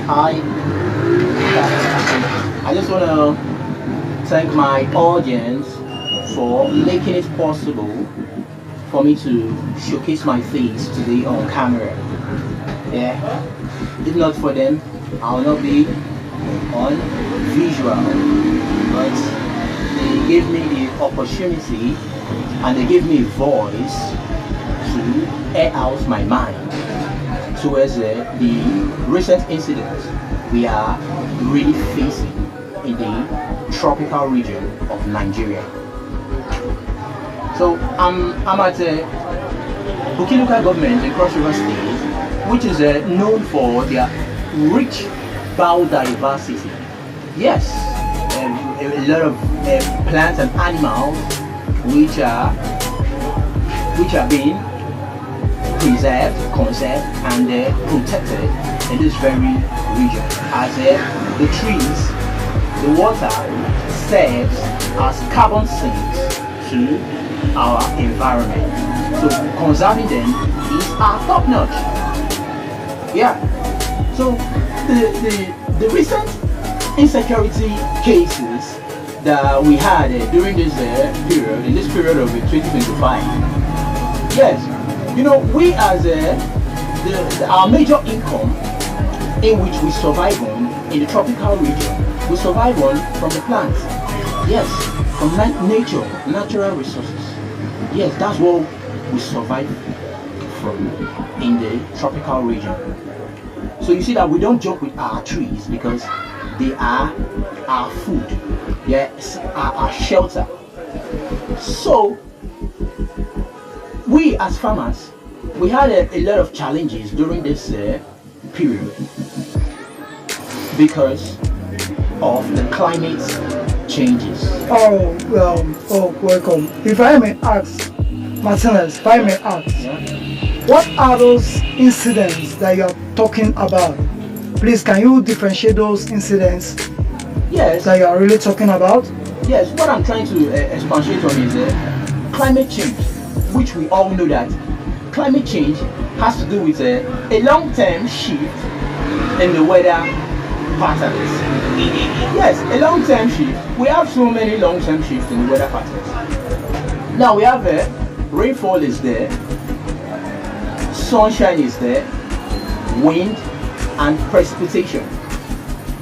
Hi. I just want to thank my audience for making it possible for me to showcase my face today on camera. Yeah. If not for them, I will not be on visual. But they gave me the opportunity and they gave me a voice to air out my mind towards the recent incidents we are really facing in the tropical region of Nigeria. So I'm at Boki local government in Cross River State, which is known for their rich biodiversity. Yes, a lot of plants and animals which are being preserved, conserved, and protected in this very region. As the trees, the water serves as carbon sinks to our environment. So conserving them is our top notch. Yeah. So the recent insecurity cases that we had during this period, in this period of 2025. Yes. You know, we as our major income in which we survive on in the tropical region, we survive on from the plants. Yes, from nature, natural resources. Yes, that's what we survive from in the tropical region. So you see that we don't joke with our trees because they are our food. Yes, our shelter. So we as farmers, we had a lot of challenges during this period because of the climate changes. Welcome. If I may ask, Martinez, if I may ask, Yeah. what are those incidents that you are talking about? Please, can you differentiate those incidents Yes, that you are really talking about? yes. What I'm trying to expatiate on is climate change, which we all know that climate change has to do with a long-term shift in the weather patterns. Yes, a long-term shift. We have so many long-term shifts in the weather patterns. Now we have rainfall is there, sunshine is there, wind and precipitation.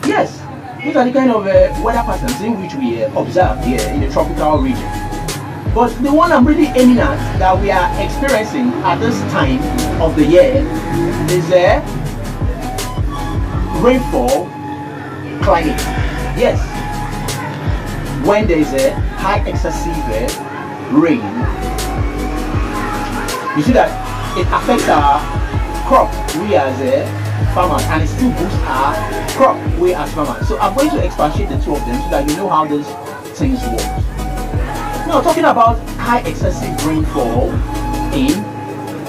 Yes, these are the kind of weather patterns in which we observe here in the tropical region. But the one I'm really aiming at that we are experiencing at this time of the year is rainfall climate. Yes, when there is a high excessive rain, you see that it affects our crop, we as farmers, and it still boosts our crop, we as farmers. So I'm going to expatiate the two of them so that you know how those things work. Now, talking about high excessive rainfall in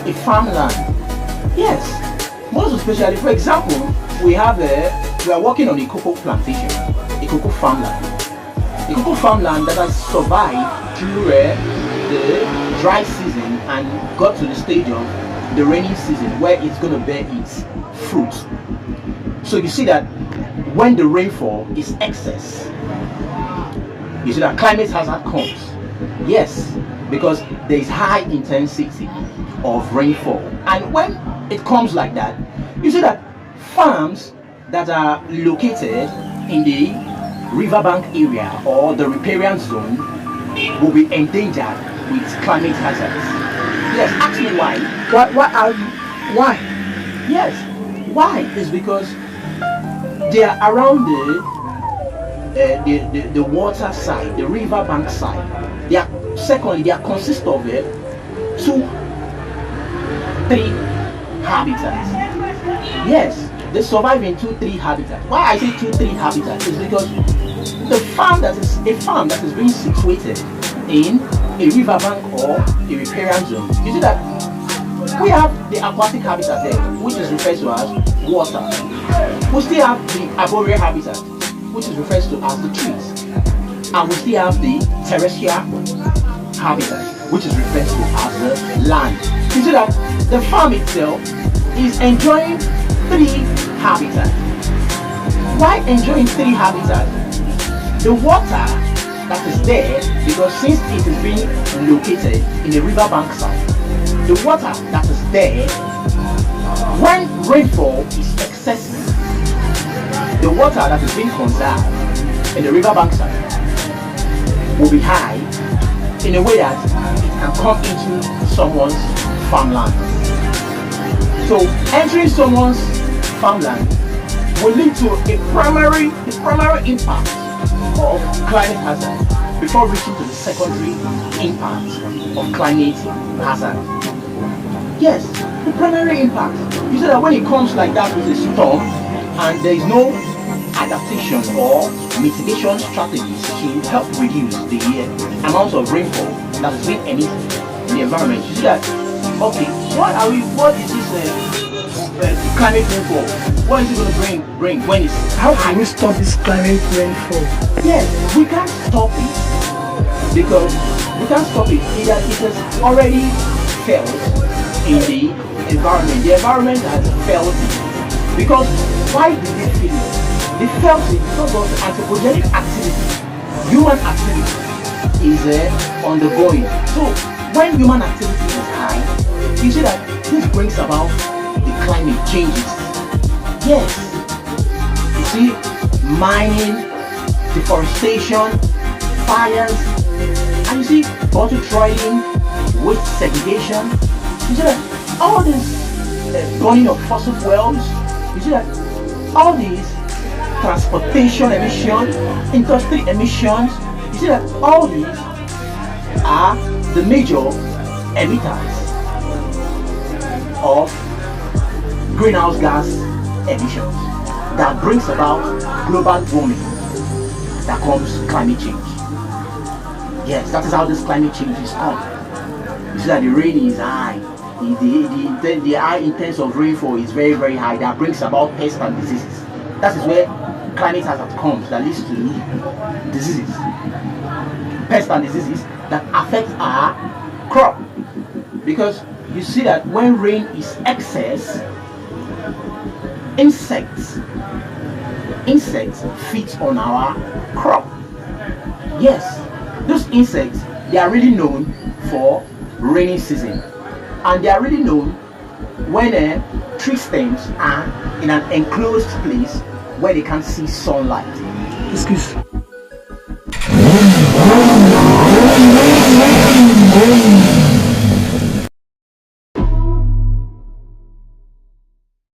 a farmland. Yes, most especially, for example, we are working on a cocoa plantation, a cocoa farmland. A cocoa farmland that has survived through the dry season and got to the stage of the rainy season where it's going to bear its fruit. So you see that when the rainfall is excess, you see that climate hazard comes. Yes, because there is high intensity of rainfall, and when it comes like that, you see that farms that are located in the riverbank area or the riparian zone will be endangered with climate hazards. Yes, ask me why. Why? Yes, why is because they are around the water side, the riverbank side. They are consist of 2-3 habitats. Yes, they survive in 2-3 habitats. Why I say 2-3 habitats is because the farm that is being situated in a riverbank or a riparian zone. You see that we have the aquatic habitat there, which is referred to as water. We still have the arboreal habitat, which is referred to as the trees. And we still have the terrestrial habitat, which is referred to as the land. You see that the farm itself is enjoying 3 habitats. Why enjoying three habitats? The water that is there, because since it is being located in a riverbank site, the water that is there, when rainfall is excessive, the water that is being conserved in the riverbank site will be high in a way that it can come into someone's farmland. So entering someone's farmland will lead to the primary impact of climate hazard before reaching to the secondary impact of climate hazard. Yes, the primary impact. You see that when it comes like that with a storm and there is no adaptation or mitigation strategies to help reduce the amount of rainfall that is being emitted in the environment, you see that, okay, what is this climate rainfall? What is it going to bring when it's How can we stop this climate rainfall? Yes, we can't stop it because we can't stop it. It has already felt in the environment. The environment has felt it. Because why did they feel it? They felt it because of the anthropogenic activity. Human activity is undergoing. So when human activity is high, you see that this brings about the climate changes. Yes. You see, mining, deforestation, fires, and you see bottle trolling, waste segregation. You see that all this burning of fossil fuels, you see that all these transportation emissions, industry emissions, you see that all these are the major emitters of greenhouse gas emissions that brings about global warming that comes climate change. Yes, that is how this climate change is come. You see that the rain is high, the high intensity of rainfall is very, very high. That brings about pests and diseases. That is where climate hazard comes, that leads to diseases, pests and diseases that affect our crop. Because you see that when rain is excess, insects feed on our crop. Yes, those insects, they are really known for rainy season, and they are really known when tree stems are in an enclosed place where they can't see sunlight. Excuse.